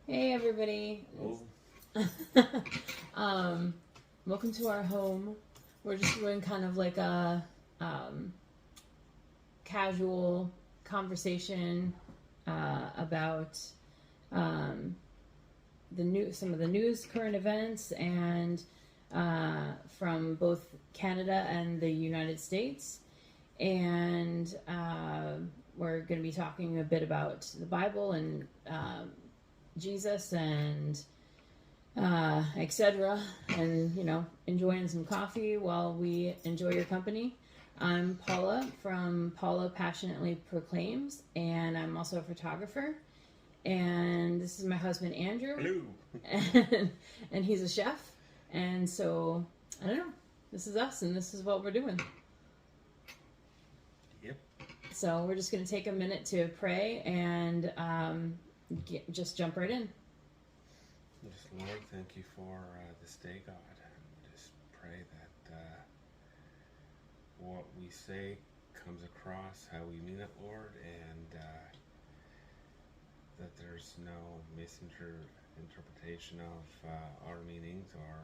Hey everybody. Oh. Welcome to our home. We're just doing kind of like a casual conversation about some of the news, current events, and from both Canada and the United States. And we're going to be talking a bit about the Bible and Jesus and etc. And enjoying some coffee while we enjoy your company. I'm Paula from Paula Passionately Proclaims, and I'm also a photographer. And this is my husband Andrew. Hello. And he's a chef. And so I don't know. This is us, and this is what we're doing. Yep. So we're just going to take a minute to pray and just jump right in. Just Lord, thank you for this day, God. And just pray that what we say comes across how we mean it, Lord, and that there's no misinterpretation of our meanings or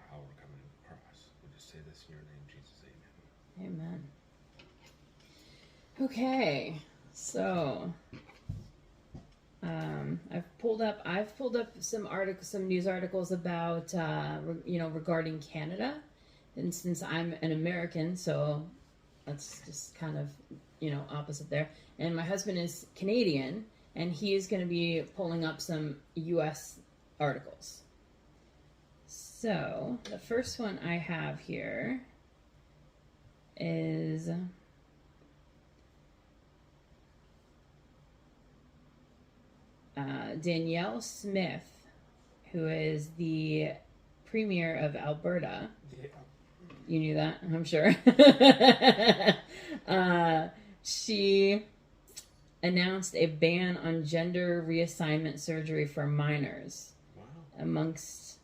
how we're coming across. We just say this in your name, Jesus. Amen. Amen. Okay, so I've pulled up some news articles about regarding Canada, and since I'm an American, so that's just kind of opposite there. And my husband is Canadian, and he is going to be pulling up some U.S. articles. So the first one I have here is Danielle Smith, who is the Premier of Alberta. Yeah. You knew that, I'm sure. She announced a ban on gender reassignment surgery for minors. Wow. Amongst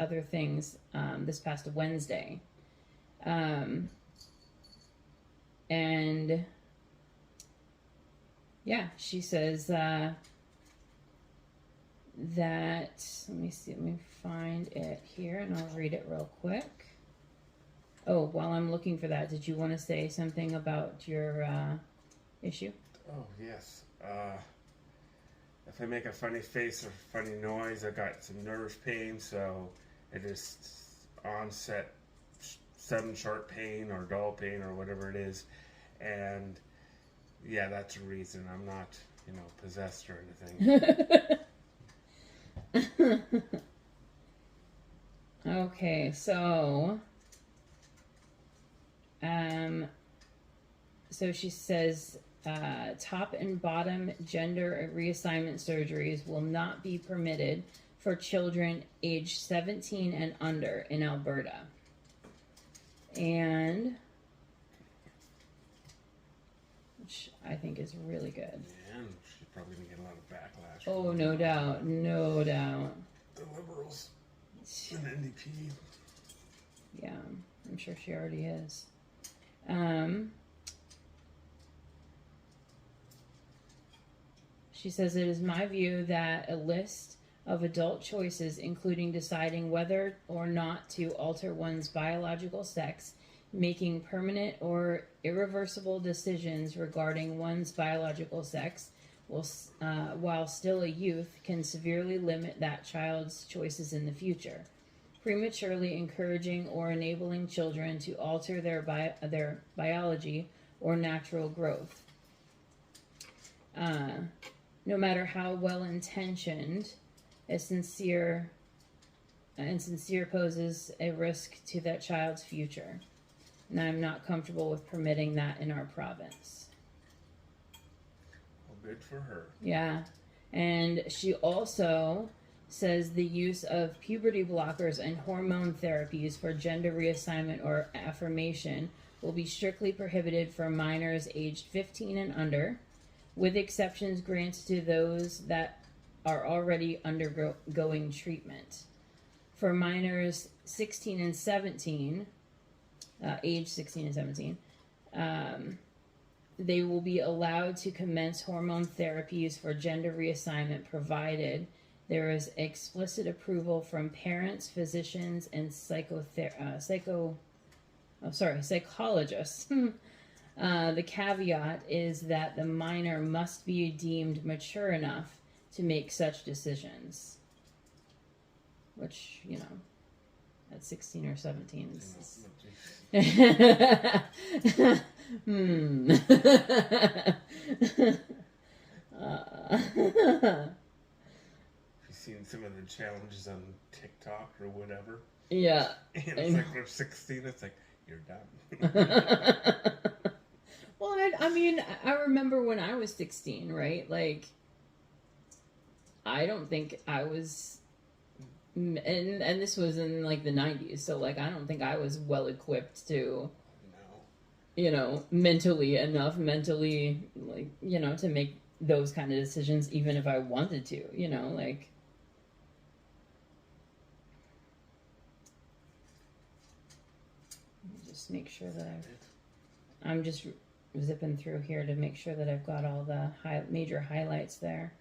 other things, this past Wednesday. And yeah, she says that, let me find it here and I'll read it real quick. Oh, while I'm looking for that, did you want to say something about your issue? Oh, yes. If I make a funny face or funny noise, I got some nerve pain, so it is onset sudden sharp pain or dull pain or whatever it is. And yeah, that's the reason. I'm not, possessed or anything. Okay, so she says top and bottom gender reassignment surgeries will not be permitted for children aged 17 and under in Alberta. And which I think is really good. Yeah, and she's probably going to get a lot of backlash. Oh, no doubt. No doubt. The Liberals and NDP. Yeah, I'm sure she already is. She says, it is my view that a list of adult choices, including deciding whether or not to alter one's biological sex, making permanent or irreversible decisions regarding one's biological sex, while still a youth, can severely limit that child's choices in the future, prematurely encouraging or enabling children to alter their biology or natural growth. No matter how well-intentioned, insincere poses a risk to that child's future. And I'm not comfortable with permitting that in our province. Well, good for her. Yeah. And she also says the use of puberty blockers and hormone therapies for gender reassignment or affirmation will be strictly prohibited for minors aged 15 and under, with exceptions granted to those that are already undergoing treatment. For minors 16 and 17, age 16 and 17, they will be allowed to commence hormone therapies for gender reassignment, provided There is explicit approval from parents, physicians, and psychologists. The caveat is that the minor must be deemed mature enough to make such decisions. Which, at 16 or 17 is... You've seen some of the challenges on TikTok or whatever. Yeah. And it's like they're 16, it's like, you're done. Well, I remember when I was 16, right? Like, I don't think I was, and this was in like the 90s, so like I don't think I was well equipped to, mentally like, to make those kind of decisions, even if I wanted to, like. Just make sure that I'm just zipping through here to make sure that I've got all the major highlights there.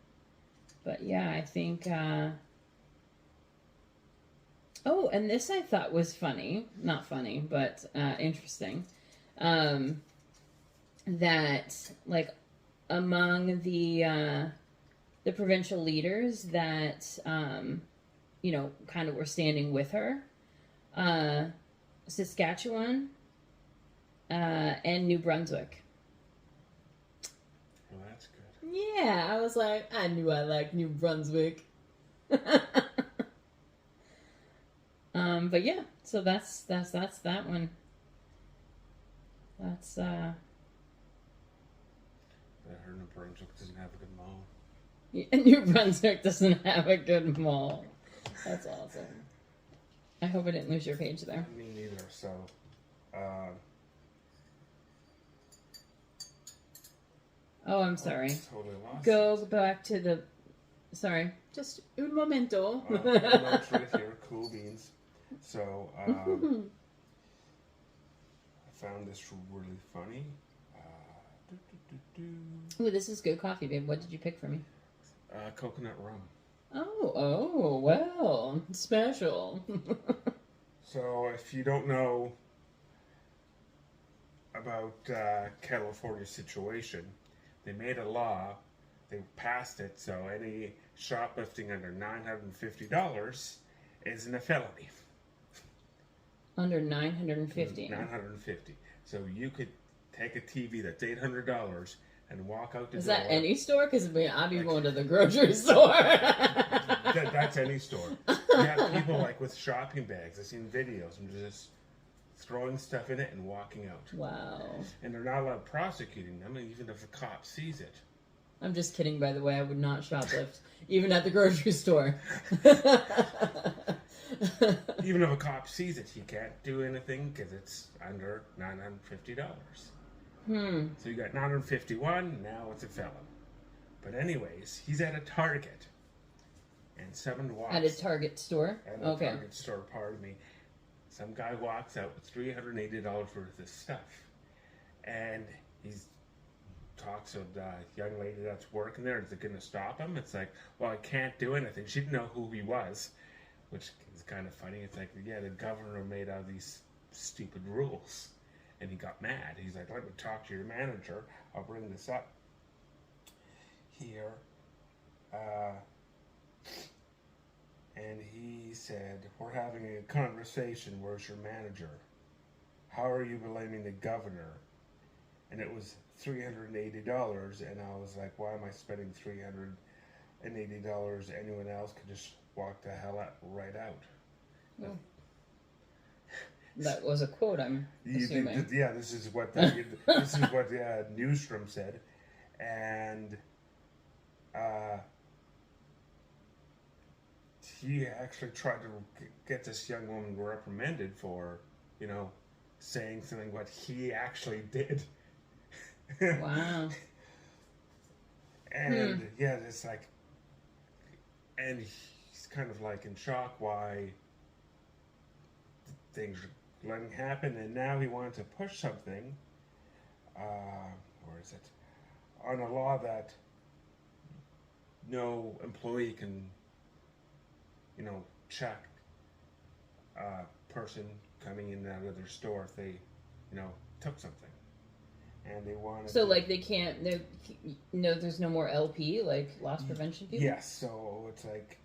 But yeah, I think, oh, and this I thought was funny, not funny, but interesting, that like among the provincial leaders that, kind of were standing with her, Saskatchewan, and New Brunswick. Well, that's good. Yeah, I was like, I knew I liked New Brunswick. But yeah, so that's that one. That's I heard New Brunswick doesn't have a good mall. Yeah, New Brunswick doesn't have a good mall. That's awesome. I hope I didn't lose your page there. Me neither. So, oh, I'm sorry. Totally lost. Go back to the. Sorry, just un momento. Notes right here. Cool beans. So, I found this really funny. Ooh, this is good coffee, babe. What did you pick for me? Coconut rum. Oh, well, special. So, if you don't know about California's situation, they made a law, they passed it, so any shoplifting under $950 isn't a felony. Under $950. $950. So you could take a TV that's $800 and walk out the door. Is that any store? Because I'd be going to the grocery store. That's any store. You have people like with shopping bags. I've seen videos and just throwing stuff in it and walking out. Wow. And they're not allowed prosecuting them, even if the cop sees it. I'm just kidding, by the way. I would not shoplift, even at the grocery store. Even if a cop sees it, he can't do anything because it's under $950. So you got $951, now it's a felon. But anyways, he's at a Target. And someone walks... At a Target store? At a Target store, pardon me. Some guy walks out with $380 worth of stuff. And he talks with the young lady that's working there. Is it going to stop him? It's like, well, I can't do anything. She didn't know who he was, which is kind of funny. It's like, yeah, the governor made all these stupid rules. And he got mad. He's like, let me talk to your manager. I'll bring this up here. And he said, we're having a conversation. Where's your manager? How are you blaming the governor? And it was $380. And I was like, why am I spending $380? Anyone else could just walk the hell right out. Oh. That was a quote, I'm assuming. Yeah, this is what Newsroom said. And he actually tried to get this young woman reprimanded for, saying something what he actually did. Wow. And yeah, it's like, and he's kind of like in shock why things are letting happen, and now he wanted to push something, where is it, on a law that no employee can check a person coming in and out of their store if they, took something. And they wanted So, like, they can't, there's no more LP, like, loss prevention people? Yes, so it's like,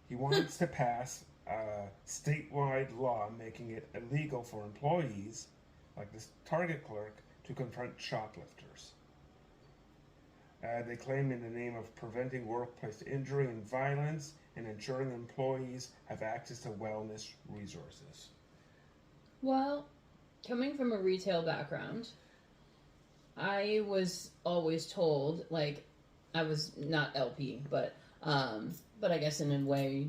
he wants to pass a statewide law making it illegal for employees, like this Target clerk, to confront shoplifters. They claim in the name of preventing workplace injury and violence and ensuring employees have access to wellness resources. Well, coming from a retail background, I was always told, like, I was not LP, but I guess in a way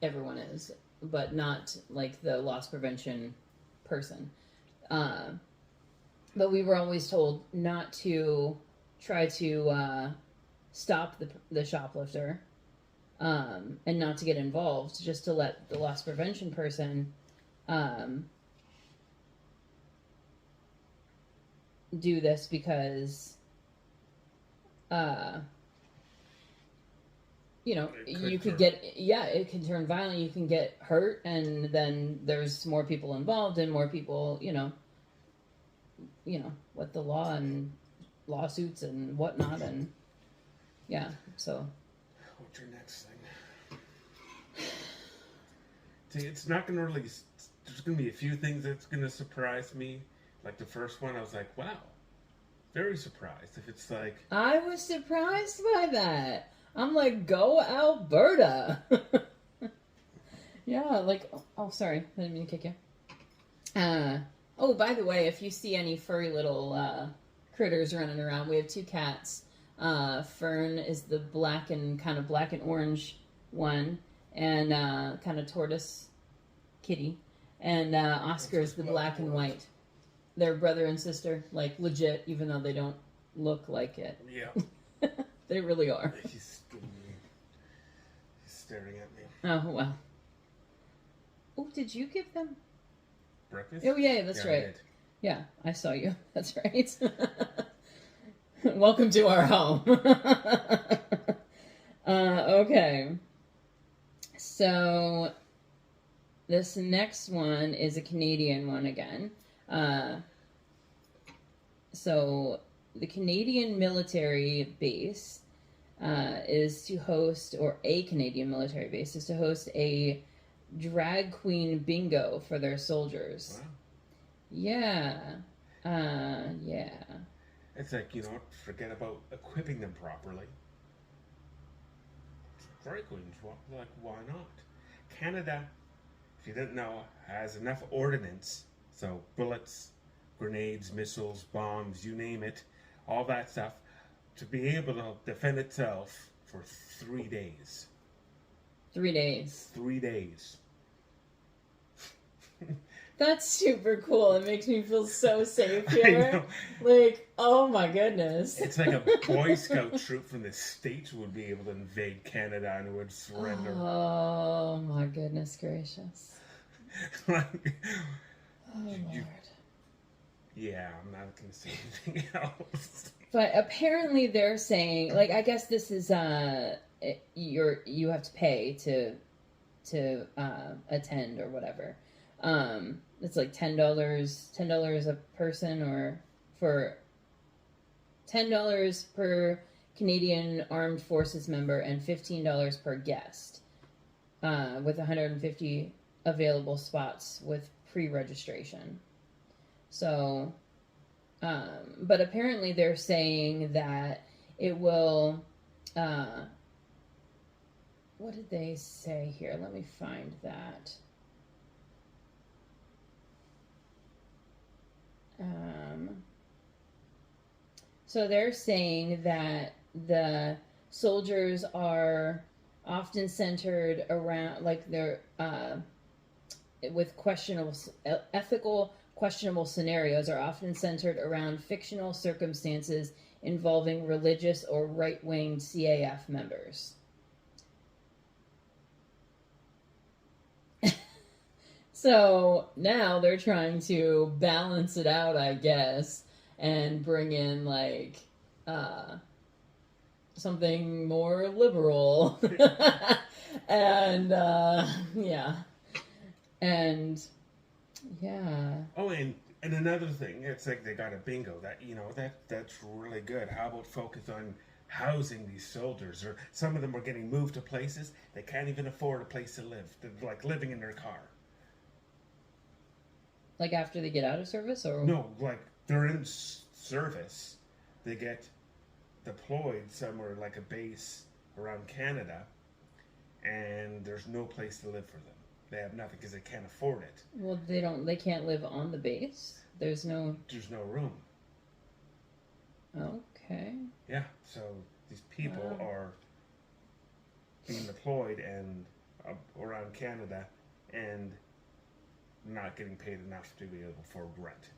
everyone is, but not like the loss prevention person. But we were always told not to try to stop the shoplifter and not to get involved, just to let the loss prevention person do this because you could get, it can turn violent, you can get hurt, and then there's more people involved and more people, with the law and lawsuits and whatnot, and so. What's your next thing? See, it's not going to really, there's going to be a few things that's going to surprise me. Like the first one, I was like, wow, very surprised. If it's like... I was surprised by that. I'm like, go Alberta. Yeah, like, oh, sorry. I didn't mean to kick you. Oh, by the way, if you see any furry little critters running around, we have 2 cats. Fern is the black and orange one, and kind of tortoise kitty. And Oscar is the black and white. They're brother and sister, like legit, even though they don't look like it. Yeah. They really are. He's staring at me. Oh, wow. Oh, did you give them breakfast? Oh, yeah, that's right. I did. Yeah, I saw you. That's right. Welcome to our home. Okay. So, this next one is a Canadian one again. So, the Canadian military base is to host, or a Canadian military base is to host a drag queen bingo for their soldiers. Wow. Yeah. Yeah. It's like, forget about equipping them properly. Drag queens, why not? Canada, if you didn't know, has enough ordnance, so bullets, grenades, missiles, bombs, you name it, all that stuff, to be able to defend itself for 3 days. 3 days. 3 days. That's super cool. It makes me feel so safe here. Like, oh my goodness. It's like a Boy Scout troop from the States would be able to invade Canada and would surrender. Oh my goodness gracious. Like, Oh Lord. Yeah, I'm not going to say anything else. But apparently they're saying, like, I guess this is you have to pay to attend or whatever. It's like $10 a person, or for $10 per Canadian Armed Forces member and $15 per guest, with 150 available spots with pre-registration. So, but apparently they're saying that it will, what did they say here? Let me find that. So they're saying that the soldiers are often centered around, like, they're with questionable scenarios are often centered around fictional circumstances involving religious or right-wing CAF members. So now they're trying to balance it out, I guess, and bring in, like, something more liberal. And yeah, and yeah. Oh, and another thing, it's like they got a bingo that that's really good. How about focus on housing these soldiers? Or some of them are getting moved to places they can't even afford a place to live. They're like living in their car. Like after they get out of service, or no, like they're in service, they get deployed somewhere like a base around Canada, and there's no place to live for them. They have nothing because they can't afford it. Well, they can't live on the base. There's no room. Okay. Yeah, so these people are being deployed and around Canada and not getting paid enough to be able to afford rent.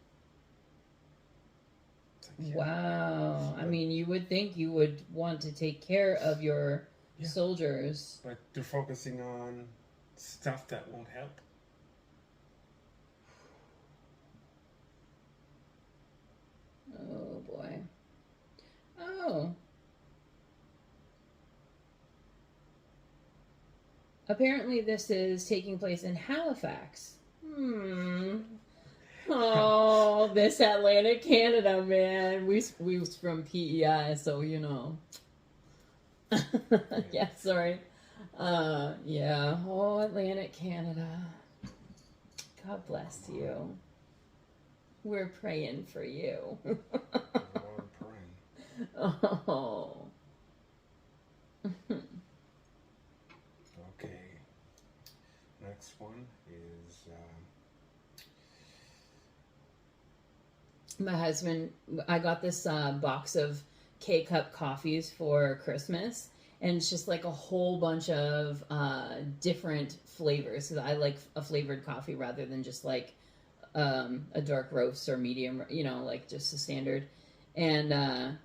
Like, wow. I mean, you would think you would want to take care of your soldiers. But they're focusing on stuff that won't help. Oh, boy. Oh. Apparently this is taking place in Halifax. Oh, this Atlantic Canada, man. We was from PEI, so you know. Yeah, sorry. Yeah. Oh, Atlantic Canada. God bless you. We're praying for you. Oh. Okay. Next one is my husband. I got this box of K-cup coffees for Christmas, and it's just like a whole bunch of different flavors. Because I like a flavored coffee rather than just like a dark roast or medium. You know, like just a standard. And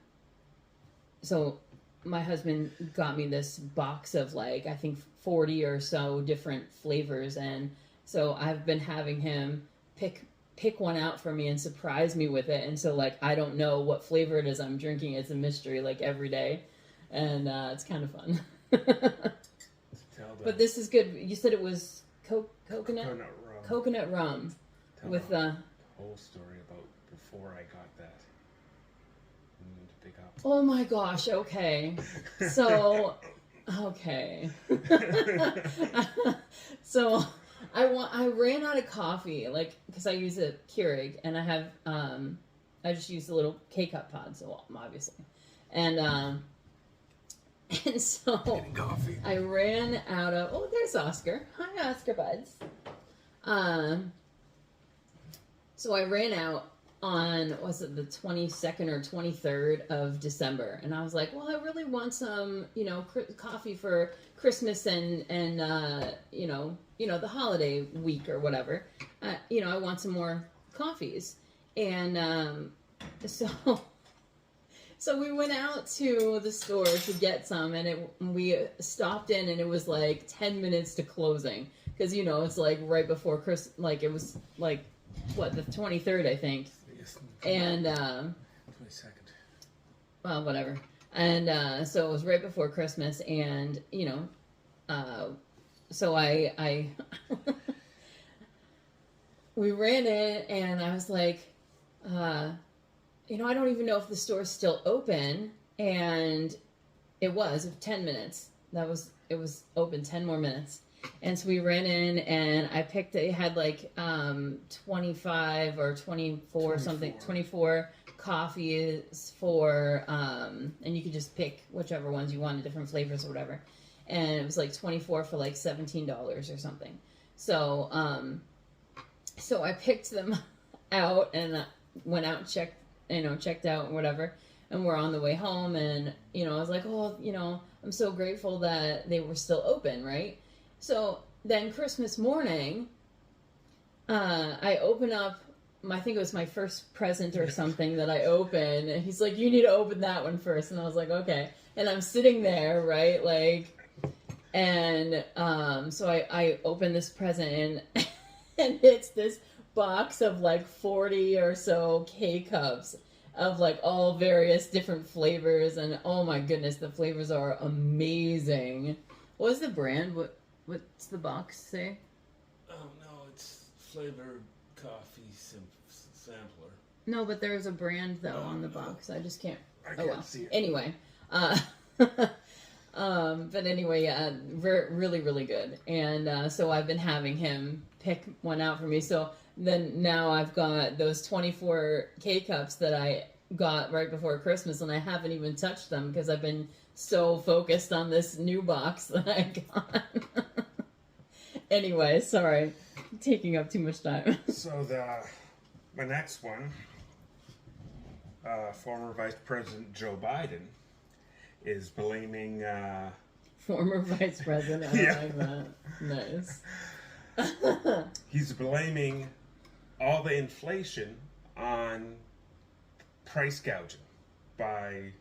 so my husband got me this box of like, I think 40 or so different flavors. And so I've been having him pick one out for me and surprise me with it. And so like, I don't know what flavor it is I'm drinking. It's a mystery like every day. And it's kind of fun. But this is good. You said it was coconut rum. Tell with the whole story about before I got that. To pick up. Oh my gosh, okay. So, okay. So, I ran out of coffee, like, because I use a Keurig, and I have, I just use the little K-cup pods, so obviously. And so, I ran out of, oh, there's Oscar. Hi, Oscar buds. So I ran out on, was it the 22nd or 23rd of December? And I was like, well, I really want some, coffee for Christmas and the holiday week or whatever. I want some more coffees. And so we went out to the store to get some, and we stopped in, and it was like 10 minutes to closing. Because, it's like right before Christmas, like it was like, what, the 23rd, I think. And 22nd. Well, whatever. And so it was right before Christmas, and so I we ran in, and I was like, I don't even know if the store's still open, and it was 10 minutes. It was open 10 more minutes. And so we ran in, and I picked it. It had like 25 or 24 something, 24 coffees for, and you could just pick whichever ones you wanted, different flavors or whatever. And it was like 24 for like $17 or something. So, so I picked them out and went out and checked out and whatever. And we're on the way home, and I was like, oh, I'm so grateful that they were still open, right? So then Christmas morning, I open up, I think it was my first present or something that I opened, and he's like, you need to open that one first. And I was like, okay. And I'm sitting there, right? Like, and so I open this present, and it's this box of like 40 or so K-cups of like all various different flavors. And oh my goodness, the flavors are amazing. What was the brand? What's the box say? Oh no, it's flavored coffee sampler. No, but there's a brand though on the box. I just can't. I can't see it. Anyway, but anyway, yeah, really, really good. And so I've been having him pick one out for me. So then now I've got those 24 K-cups that I got right before Christmas, and I haven't even touched them because I've been so focused on this new box that I got. Anyway, sorry, I'm taking up too much time. So my next one, former Vice President Joe Biden is blaming. Former Vice President, I like that. Nice. He's blaming all the inflation on price gouging by,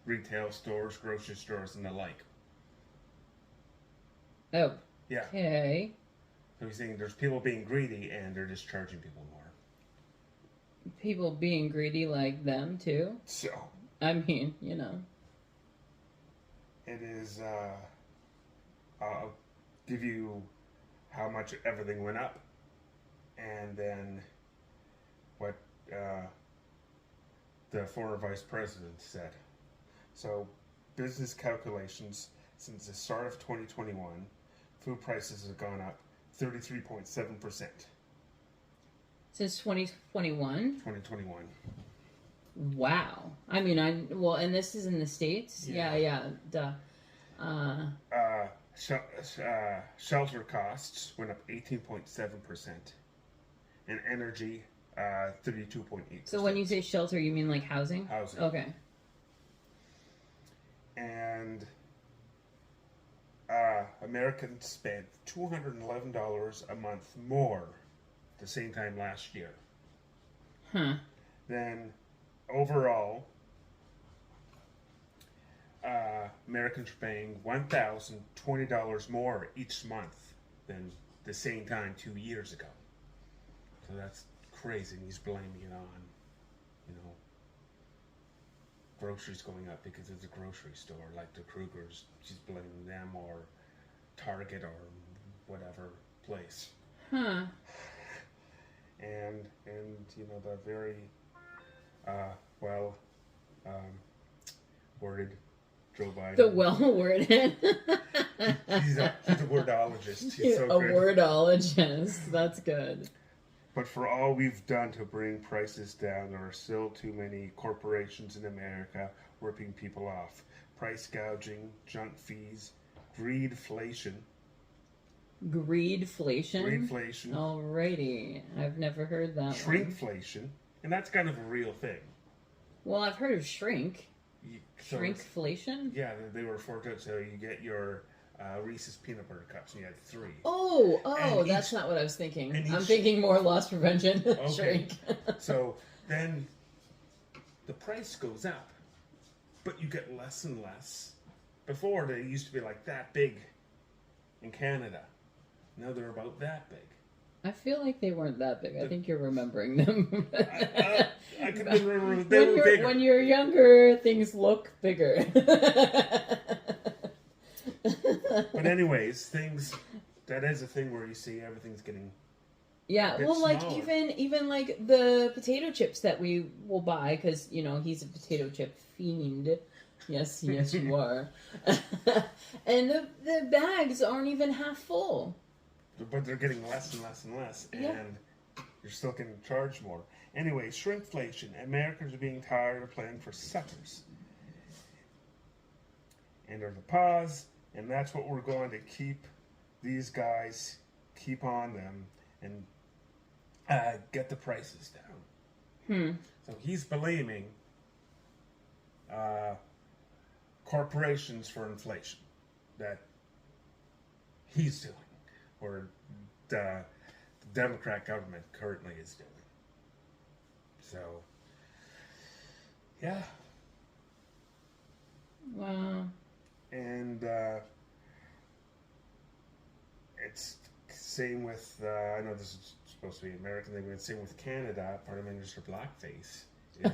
retail stores, grocery stores, and the like. Oh. Yeah. Okay. So he's saying there's people being greedy and they're just charging people more. People being greedy like them too? So. I mean, It is, I'll give you how much everything went up and then what the former vice president said. So, business calculations since the start of 2021, food prices have gone up 33.7%. Since 2021? 2021. Wow. I mean, and this is in the States? Yeah, duh. Shelter costs went up 18.7%, and energy 32.8%. So when you say shelter, you mean like housing? Housing. Okay. And Americans spent $211 a month more the same time last year. Huh. Then overall, Americans are paying $1,020 more each month than the same time 2 years ago. So that's crazy. And he's blaming it on, groceries going up because it's a grocery store like the Krugers. She's blaming them or Target or whatever place. Huh. And the very worded Joe Biden. The well-worded. he's a wordologist. He's so a good. wordologist. That's good. But for all we've done to bring prices down, there are still too many corporations in America ripping people off. Price gouging, junk fees, greedflation. Greedflation? Greedflation. Alrighty. I've never heard that Shrinkflation. And that's kind of a real thing. Well, I've heard of shrink. So Shrinkflation? Yeah, they were referred to it. So you get your Reese's peanut butter cups, and you had 3. Oh, that's not what I was thinking. I'm thinking more loss prevention. Okay. Shrink. So then the price goes up, but you get less and less. Before, they used to be like that big in Canada. Now they're about that big. I feel like they weren't that big. I think you're remembering them. I can remember they were bigger. When you're younger, things look bigger. But anyways, that is a thing where you see everything's getting like smaller. even like the potato chips that we will buy because he's a potato chip fiend. Yes, you are. And the bags aren't even half full. But they're getting less and less and less, and you're still getting charged more. Anyway, shrinkflation. Americans are being tired of playing for suckers. And there's a pause, and that's what we're going to keep on them, and get the prices down. So he's blaming corporations for inflation that he's doing, or the Democrat government currently is doing. So, yeah. Wow. And it's same with, I know this is supposed to be American, but it's same with Canada. Prime Minister Blackface is...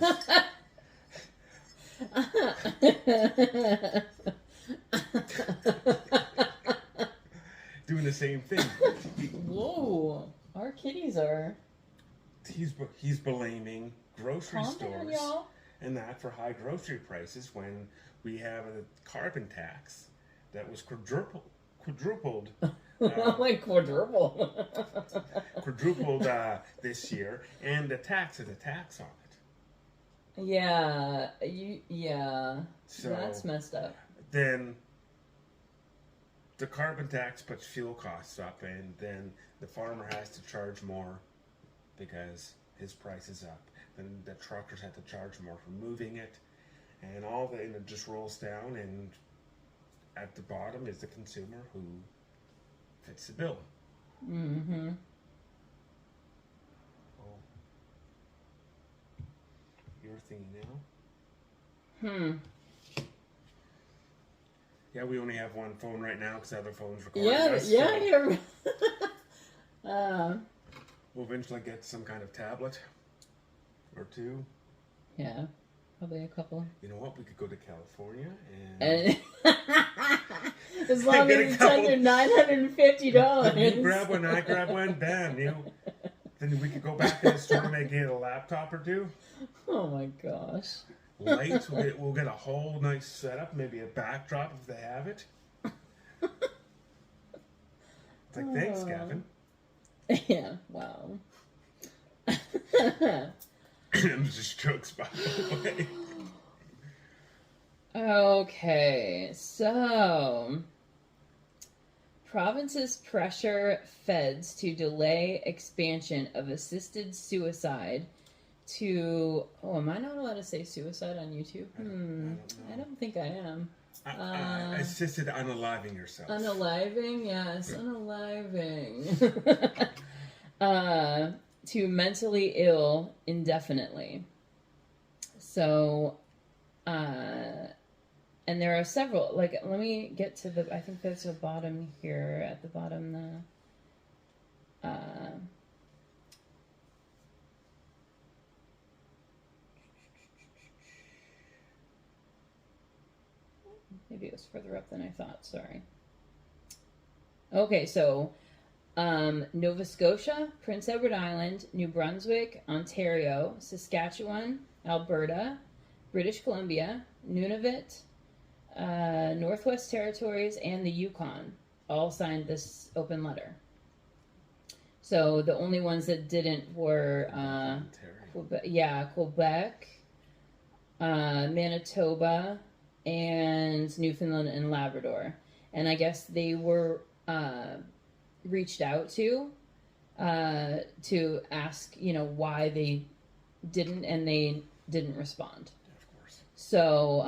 same thing. Whoa, our kitties are. He's blaming grocery Calm stores down, y'all. and that for high grocery prices when we have a carbon tax that was quadrupled. Like quadruple. Quadrupled this year, and the tax is a tax on it. Yeah, So that's messed up. then the carbon tax puts fuel costs up, and then the farmer has to charge more because his price is up. Then the truckers have to charge more for moving it, and and it just rolls down, and at the bottom is the consumer who fits the bill. Mm-hmm. Oh. Your thing now? Yeah, we only have one phone right now because the other phone's recording us. Yeah, so you're. we'll eventually get some kind of tablet or two. Yeah, probably a couple. You know what? We could go to California And as long as it's under $950. You grab one, I grab one, bam. Then we could go back to the store and get a laptop or two. Oh my gosh. Lights, we'll get a whole nice setup, maybe a backdrop if they have it. It's like, thanks, Gavin. Yeah, wow. I'm just jokes, by the way. Okay, so provinces pressure feds to delay expansion of assisted suicide to... Oh, am I not allowed to say suicide on YouTube? I don't think I am. Assisted unaliving yourself. Unaliving, yes, unaliving. To mentally ill indefinitely. So, and there are several, like, let me get to the, I think there's a bottom here, at the bottom, maybe it was further up than I thought, sorry. Okay, so Nova Scotia, Prince Edward Island, New Brunswick, Ontario, Saskatchewan, Alberta, British Columbia, Nunavut, Northwest Territories, and the Yukon all signed this open letter. So the only ones that didn't were Quebec, Manitoba, and Newfoundland and Labrador. And I guess they were reached out to ask, why they didn't, and they didn't respond. Of course. So,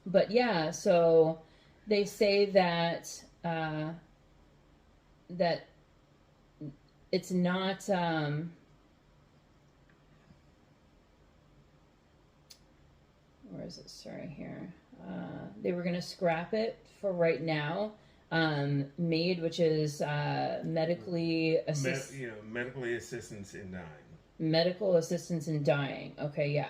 but yeah, so they say that that it's not where is it? Sorry, here. They were going to scrap it for right now. MAID, which is medically medically assistance in dying. Medical assistance in dying. Okay, yeah.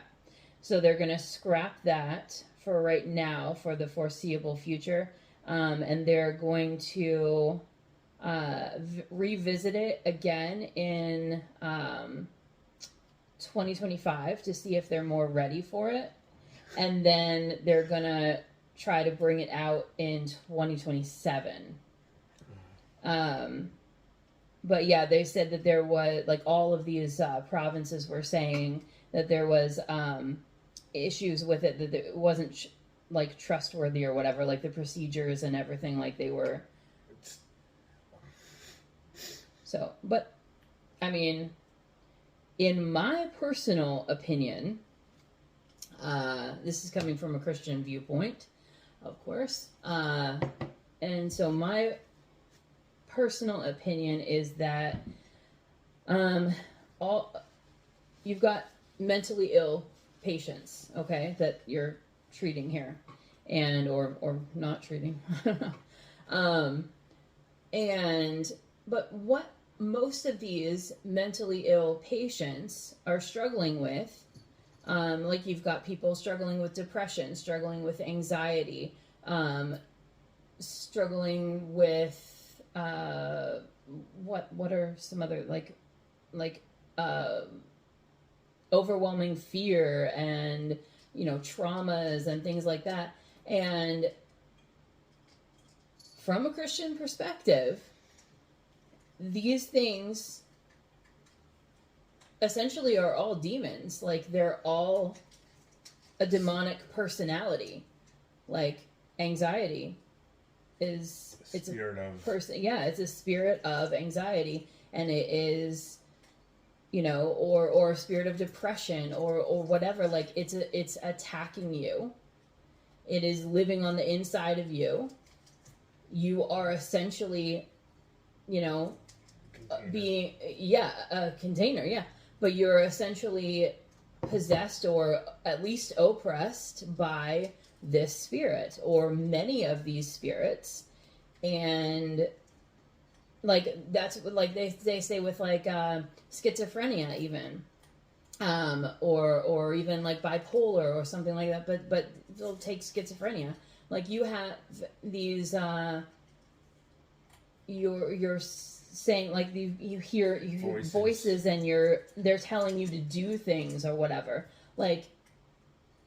So they're going to scrap that for right now, for the foreseeable future, and they're going to revisit it again in 2025 to see if they're more ready for it, and then they're going to try to bring it out in 2027. But yeah, they said that there was, like, all of these provinces were saying that there was issues with it, that it wasn't like trustworthy or whatever, like the procedures and everything, like they were. So, but I mean, in my personal opinion, this is coming from a Christian viewpoint, of course, and so my personal opinion is that you've got mentally ill patients, okay, that you're treating here, and or not treating, I don't know, but what most of these mentally ill patients are struggling with, like you've got people struggling with depression, struggling with anxiety, struggling with what are some other like overwhelming fear and traumas and things like that. And from a Christian perspective, these things essentially are all demons. Like, they're all a demonic personality. Like, anxiety is it's a spirit of anxiety, and it is or a spirit of depression or whatever. Like, it's attacking you. It is living on the inside of you. You are essentially being a container, but you're essentially possessed or at least oppressed by this spirit or many of these spirits. And like, that's like they say with like schizophrenia even, or even like bipolar or something like that, but they'll take schizophrenia. Like, you have these you're saying, like, you hear voices and they're telling you to do things or whatever. Like,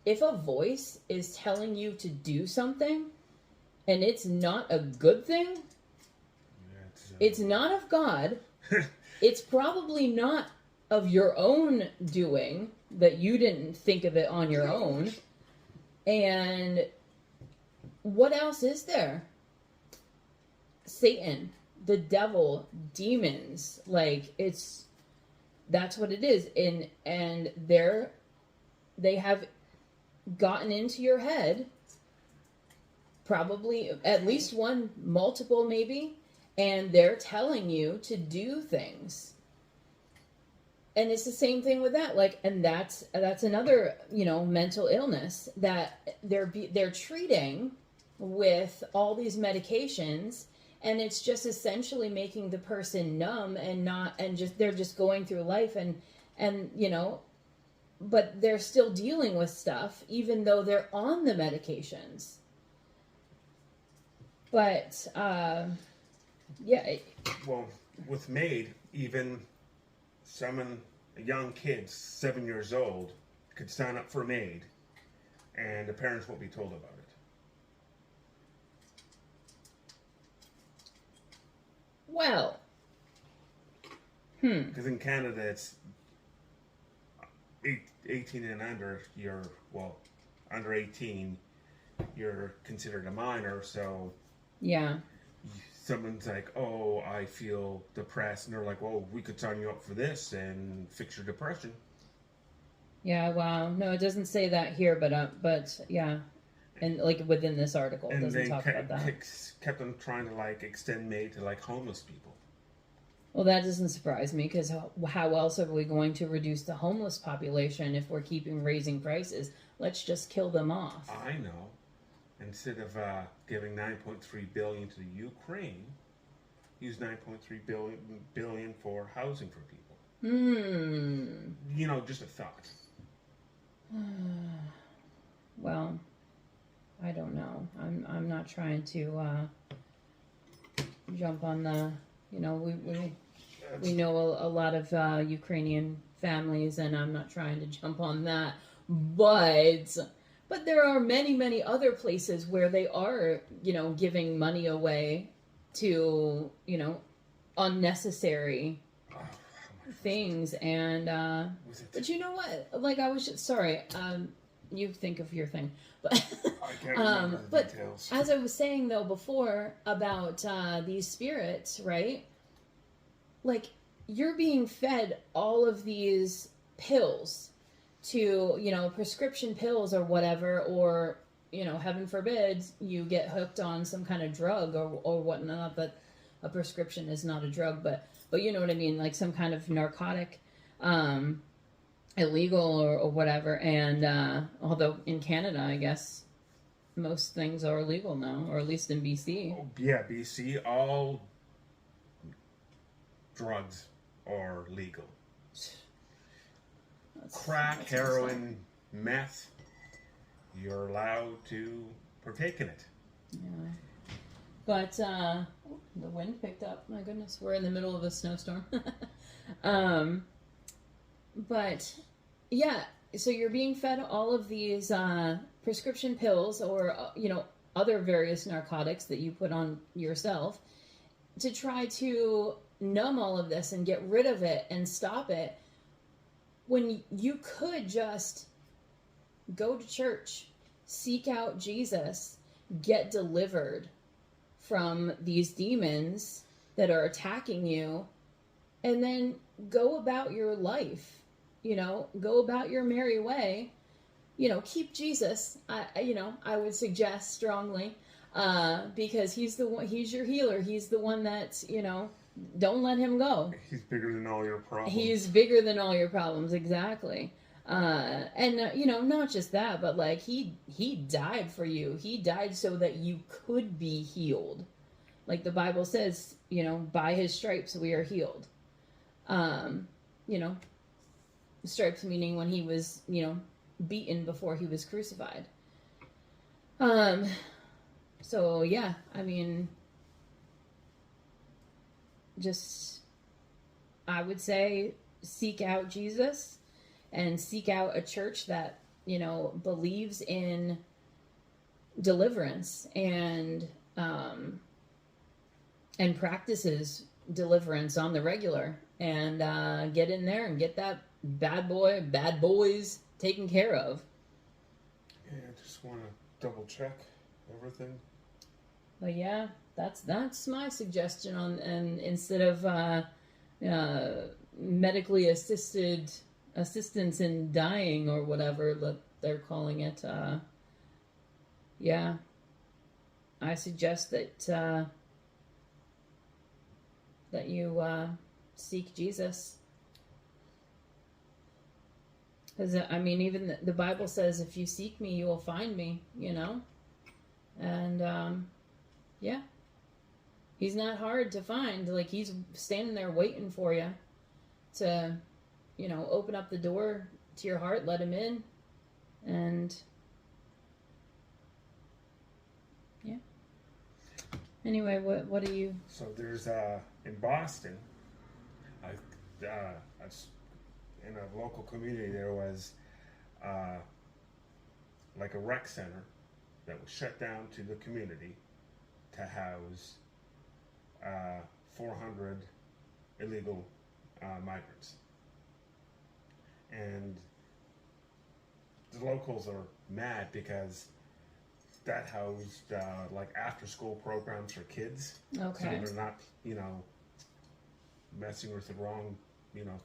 if a voice is telling you to do something and it's not a good thing, it's not of God. It's probably not of your own doing, that you didn't think of it on your own. And what else is there? Satan, the devil, demons. Like, that's what it is. And they have gotten into your head, probably at least one, multiple maybe, and they're telling you to do things. And it's the same thing with that. Like, and that's another, mental illness that they're treating with all these medications, and it's just essentially making the person numb they're just going through life and but they're still dealing with stuff even though they're on the medications. But well, with MAID, even a young kid, 7 years old, could sign up for MAID, and the parents won't be told about it. Well, because in Canada it's 18 and under. Under 18, you're considered a minor. So someone's like, "Oh, I feel depressed," and they're like, "Well, we could sign you up for this and fix your depression." Yeah, wow. No, it doesn't say that here, but yeah. And like within this article, it doesn't talk about that. Kept on trying to like extend MAID to like homeless people. Well, that doesn't surprise me, because how else are we going to reduce the homeless population if we're raising prices? Let's just kill them off. I know. Instead of giving $9.3 billion to Ukraine, use $9.3 billion for housing for people. Just a thought. Well, I don't know. I'm not trying to jump on the. We know a lot of Ukrainian families, and I'm not trying to jump on that. But there are many other places where they are, giving money away to, unnecessary things. And but you know what? Like, I was just sorry. You think of your thing, but I can't remember the details. As I was saying though before about these spirits, right? Like, you're being fed all of these pills to, prescription pills or whatever, or, heaven forbid, you get hooked on some kind of drug or whatnot. But a prescription is not a drug, but you know what I mean, like some kind of narcotic, illegal or whatever. And although in Canada, I guess most things are illegal now, or at least in BC. Oh, yeah, BC, all drugs are legal. Crack, heroin, meth, you're allowed to partake in it. Yeah. But The wind picked up. My goodness, we're in the middle of a snowstorm. But yeah, so you're being fed all of these prescription pills or other various narcotics that you put on yourself to try to numb all of this and get rid of it and stop it, when you could just go to church, seek out Jesus, get delivered from these demons that are attacking you, and then go about your life, go about your merry way, keep Jesus. I would suggest strongly, because he's your healer. He's the one that's, don't let him go. He's bigger than all your problems. He's bigger than all your problems. Exactly. Not just that, but like he died for you. He died so that you could be healed. Like the Bible says, by his stripes we are healed. Stripes meaning when he was, beaten before he was crucified. So yeah, I mean, just, I would say seek out Jesus and seek out a church that, believes in deliverance and practices deliverance on the regular, and get in there and get that bad boys taken care of. Yeah, I just want to double check everything. But yeah, that's my suggestion on, and instead of medically assistance in dying or whatever that they're calling it, yeah, I suggest that you seek Jesus. Because, I mean, even the Bible says, if you seek me, you will find me, And, yeah. He's not hard to find. Like, he's standing there waiting for you to, open up the door to your heart, let him in. And, yeah. Anyway, what do you... So there's, in Boston, in a local community, there was like a rec center that was shut down to the community to house 400 illegal migrants. And the locals are mad because that housed like after school programs for kids. Okay. So they're not, messing with the wrong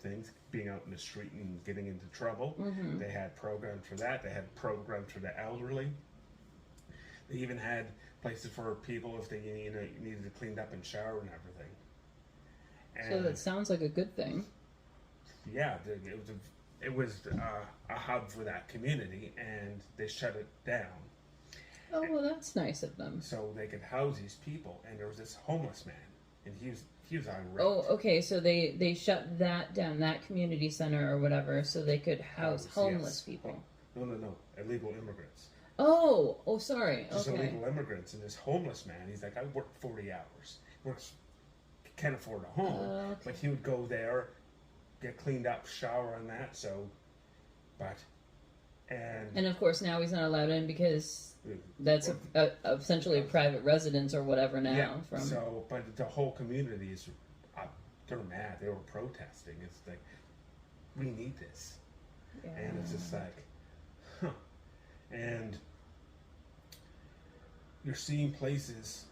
things, being out in the street and getting into trouble. Mm-hmm. They had programs for that. They had programs for the elderly. They even had places for people if they needed to clean up and shower and everything. And so that sounds like a good thing. Yeah, it was a hub for that community, and they shut it down. Oh, well, that's nice of them. So they could house these people, and there was this homeless man, and he was irate. Oh, okay, so they shut that down, that community center or whatever, so they could house homeless people. No, illegal immigrants. Oh, sorry. Just okay. illegal immigrants, and this homeless man, he's like, I work 40 hours. Can't afford a home, okay. But he would go there, get cleaned up, shower and that, and of course now he's not allowed in because that's essentially a private residence or whatever now. Yeah, but the whole community is, they're mad, they were protesting. It's like, we need this. Yeah. And it's just like, huh. And you're seeing places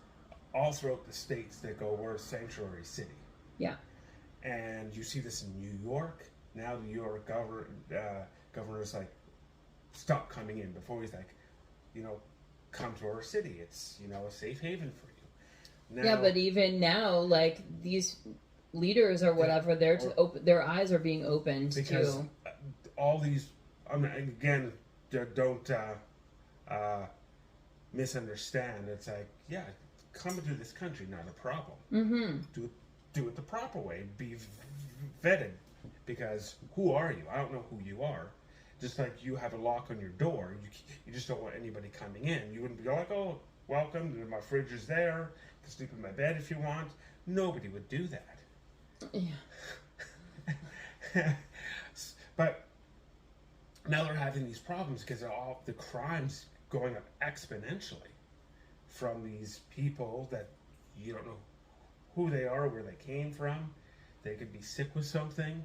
all throughout the states that go, we're a sanctuary city. Yeah. And you see this in New York. Now the New York governor's like, stop coming in. Before he's like, come to our city. It's, a safe haven for you. Now, yeah, but even now, like, these leaders or whatever, their eyes are being opened because to... all these, again, don't misunderstand. It's like, yeah, come to this country, not a problem. Mm-hmm. Do it the proper way. Be vetted. Because who are you? I don't know who you are. Just like you have a lock on your door, you just don't want anybody coming in. You wouldn't be like, oh, welcome. My fridge is there. You can sleep in my bed if you want. Nobody would do that. Yeah. But now they're having these problems because all the crimes going up exponentially from these people that you don't know who they are, where they came from. They could be sick with something.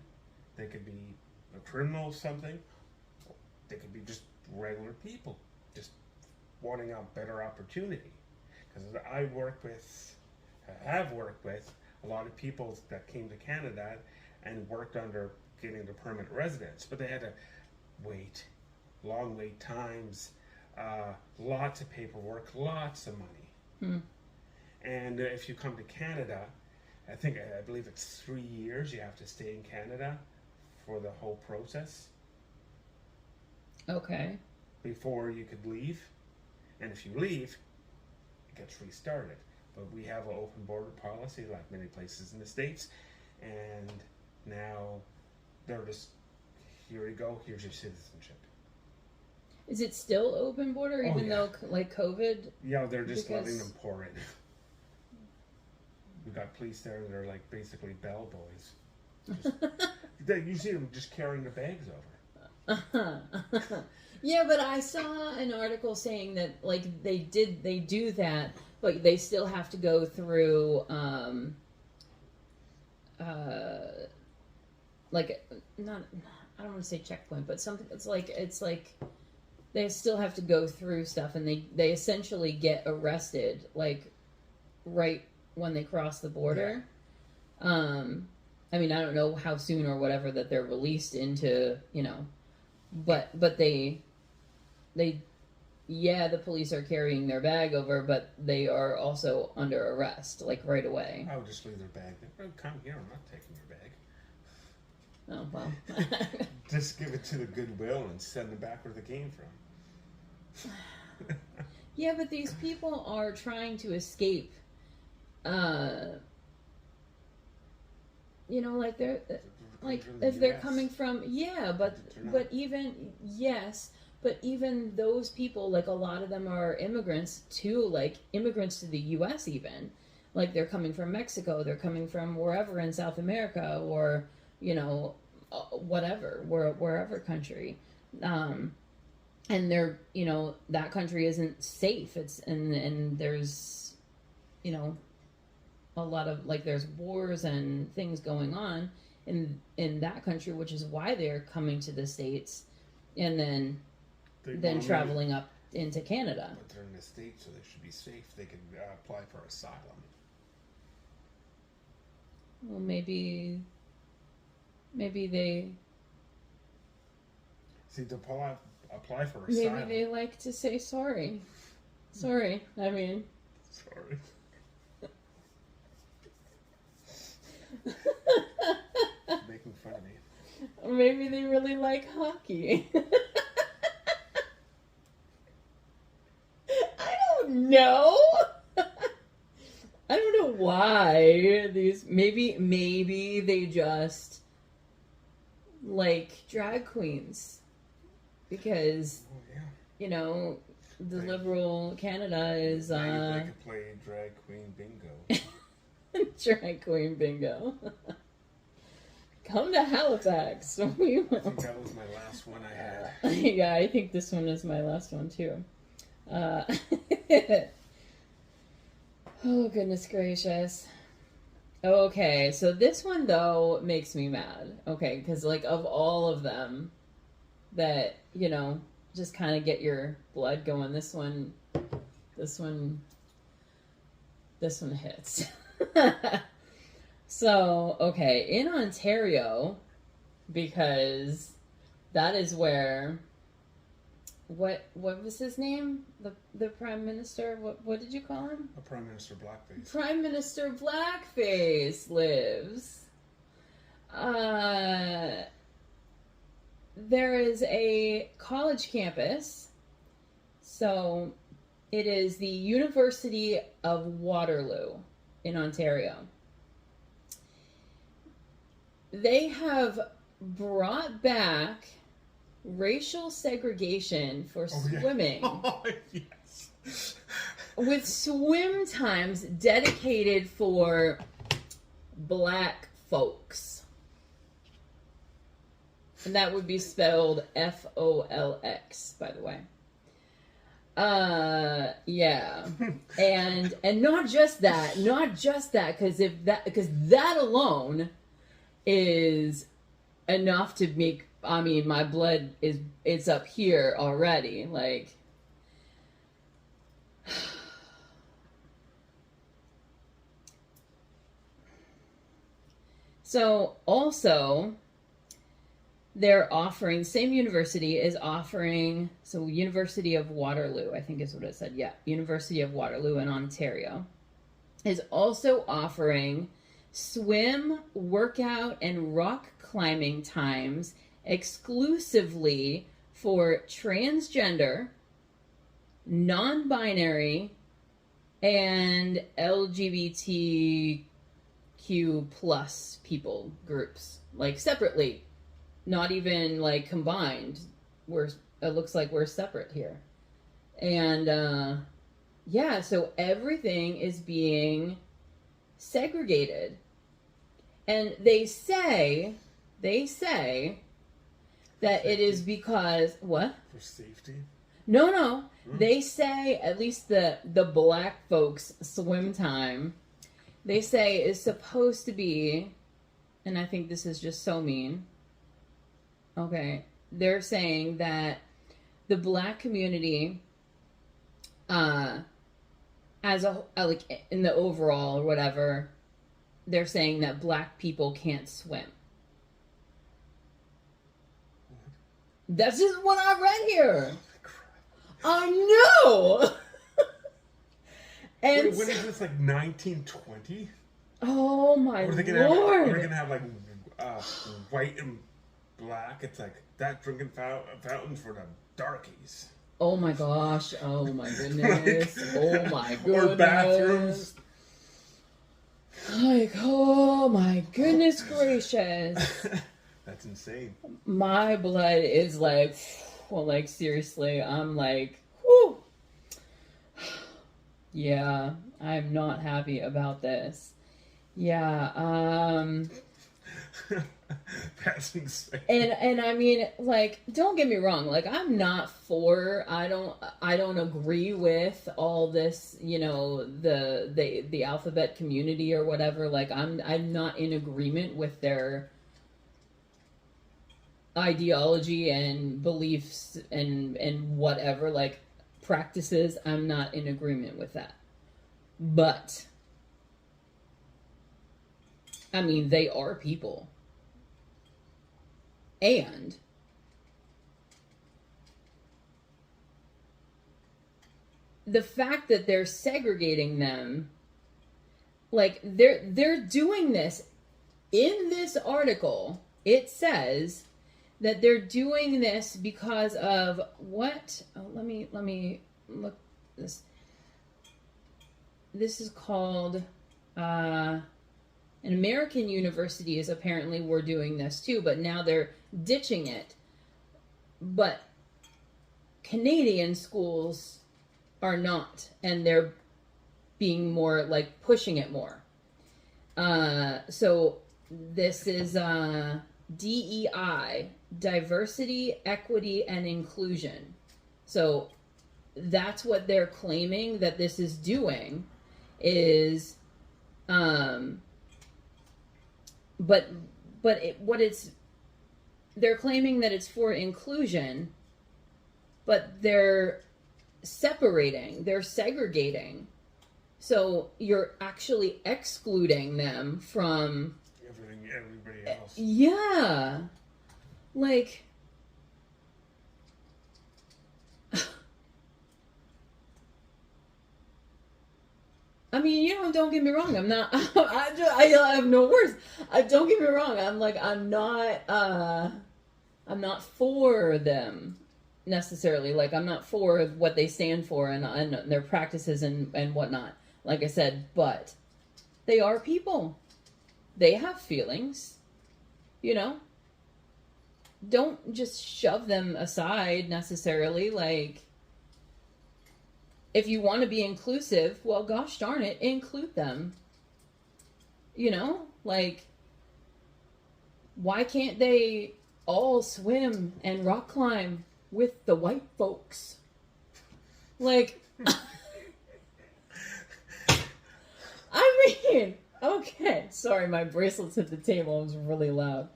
They could be a criminal or something. They could be just regular people, just wanting a better opportunity. Because I have worked with a lot of people that came to Canada and worked under getting the permanent residence, but they had to wait, long wait times, lots of paperwork, lots of money. And if you come to Canada, I believe it's 3 years you have to stay in Canada for the whole process. Okay. Before you could leave. And if you leave, it gets restarted. But we have an open border policy like many places in the States. And now they're just, here you go, here's your citizenship. Is it still open border even though like COVID? Yeah, they're just letting them pour in. We've got police there that are like basically bellboys. You see them just carrying the bags over. Yeah, but I saw an article saying that like they do that, but they still have to go through like not, I don't want to say checkpoint, but something. It's like they still have to go through stuff, and they essentially get arrested like right when they cross the border. Yeah. I mean, I don't know how soon or whatever that they're released into, but the police are carrying their bag over, but they are also under arrest, like right away. I would just leave their bag there. Oh, come here, I'm not taking your bag. Oh, well. Just give it to the Goodwill and send them back where they came from. Yeah, but these people are trying to escape. Like they're like if they're coming from but even those people, like a lot of them are immigrants to the US even. Like they're coming from Mexico, they're coming from wherever in South America or wherever country. And they're that country isn't safe. And there's a lot of there's wars and things going on in that country, which is why they're coming to the States and then traveling up into Canada. But they're in the States, so they should be safe. They can apply for asylum. Well, maybe they see to apply for asylum. Maybe they like to say sorry. Sorry. I mean, sorry. Making fun of me. Maybe they really like hockey. I don't know. I don't know why these. Maybe they just like drag queens because the liberal Canada is. They could play drag queen bingo. Drag queen bingo. Come to Halifax. We will. I think that was my last one I had. Yeah, I think this one is my last one too. Oh, goodness gracious. Okay, so this one though makes me mad. Okay, because of all of them that just kind of get your blood going, this one hits. So, okay, in Ontario, because that is where, what was his name? The Prime Minister, what did you call him? A Prime Minister Blackface. Prime Minister Blackface lives. There is a college campus, so it is the University of Waterloo in Ontario. They have brought back racial segregation for swimming. Oh, yes. with swim times dedicated for black folks. And that would be spelled Folx, by the way. Yeah. And not just that, because that alone is enough to make, I mean, my blood it's up here already, like. So also, they're offering, same university is offering, so University of Waterloo, I think is what it said, yeah, University of Waterloo in Ontario, is also offering swim, workout, and rock climbing times exclusively for transgender, non-binary, and LGBTQ plus people groups, like separately. Not even like combined. It looks like we're separate here. And yeah, so everything is being segregated. And they say that it is because what? For safety? No. They say, at least the black folks swim time, they say is supposed to be, and I think this is just so mean. Okay, they're saying that the black community, as like in the overall or whatever, they're saying that black people can't swim. That's just what I read here. I know. And wait, when is this, like 1920? Oh my Lord! Are they gonna have like white and black? It's like that drinking fountain for the darkies. Oh my gosh! Oh my goodness! Oh my goodness! Or bathrooms. Like, oh my goodness gracious! That's insane. My blood is like, well, like seriously, I'm like, whew. Yeah, I'm not happy about this. Yeah, That's insane. And I mean, like, don't get me wrong, like, I'm not for, I don't agree with all this, you know, the alphabet community or whatever. Like, I'm not in agreement with their ideology and beliefs and whatever, like, practices. I'm not in agreement with that. But I mean, they are people. And the fact that they're segregating them, like they're doing this in this article. It says that they're doing this because of what? Oh, let me look this. This is called an American university is apparently were doing this too, but now they're ditching it. But Canadian schools are not, and they're being more like pushing it more. So this is DEI, diversity, equity, and inclusion. So that's what they're claiming that this is doing is, they're claiming that it's for inclusion, but they're separating, they're segregating. So you're actually excluding them from everybody else. Yeah. Like, I mean, you know, don't get me wrong. I'm not, I have no words. Don't get me wrong. I'm not for them necessarily. Like, I'm not for what they stand for and their practices and whatnot. Like I said, but they are people. They have feelings, you know? Don't just shove them aside necessarily. Like, if you want to be inclusive, well, gosh darn it, include them. You know, like, why can't they all swim and rock climb with the white folks? Like, I mean, okay. Sorry, my bracelets hit the table. It was really loud.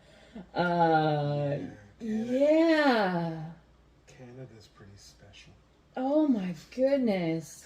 Yeah. Canada's pretty special. Oh my goodness.